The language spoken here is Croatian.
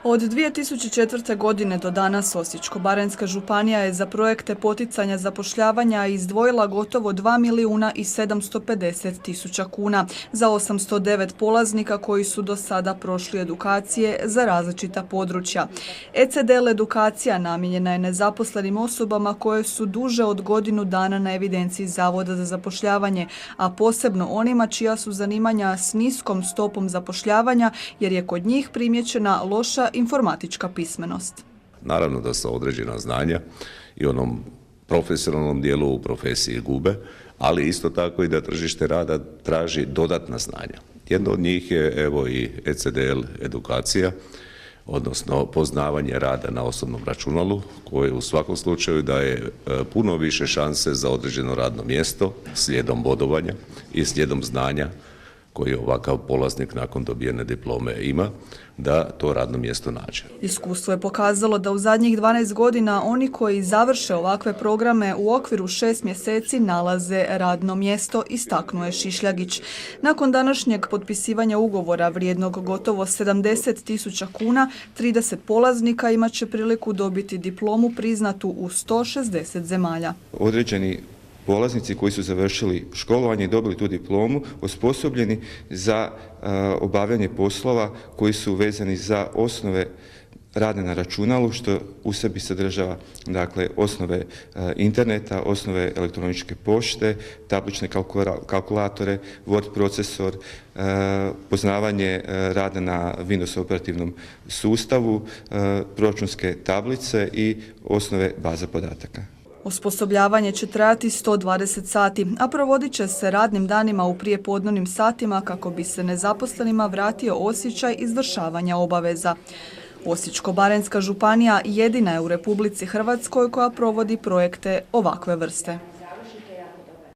Od 2004. godine do danas Osječko-baranjska županija je za projekte poticanja zapošljavanja izdvojila gotovo 2.750.000 kuna za 809 polaznika koji su do sada prošli edukacije za različita područja. ECDL edukacija namijenjena je nezaposlenim osobama koje su duže od godinu dana na evidenciji Zavoda za zapošljavanje, a posebno onima čija su zanimanja s niskom stopom zapošljavanja jer je kod njih primijećena loša informatička pismenost. Naravno da se određena znanja i onom profesionalnom dijelu u profesiji gube, ali isto tako i da tržište rada traži dodatna znanja. Jedno od njih je evo i ECDL edukacija, odnosno poznavanje rada na osobnom računalu, koje u svakom slučaju daje puno više šanse za određeno radno mjesto slijedom bodovanja i slijedom znanja koji ovakav polaznik nakon dobijene diplome ima, da to radno mjesto nađe. Iskustvo je pokazalo da u zadnjih 12 godina oni koji završe ovakve programe u okviru 6 mjeseci nalaze radno mjesto, istaknuo je Šišljagić. Nakon današnjeg potpisivanja ugovora vrijednog gotovo 70.000 kuna, 30 polaznika imat će priliku dobiti diplomu priznatu u 160 zemalja. Određeni polaznici koji su završili školovanje i dobili tu diplomu, osposobljeni za obavljanje poslova koji su vezani za osnove rada na računalu, što u sebi sadržava dakle, osnove interneta, osnove elektroničke pošte, tablične kalkulatore, Word procesor, poznavanje rada na Windows operativnom sustavu, proračunske tablice i osnove baza podataka. Osposobljavanje će trajati 120 sati, a provodit će se radnim danima u prijepodnevnim satima kako bi se nezaposlenima vratio osjećaj izvršavanja obaveza. Osječko-baranjska županija jedina je u Republici Hrvatskoj koja provodi projekte ovakve vrste.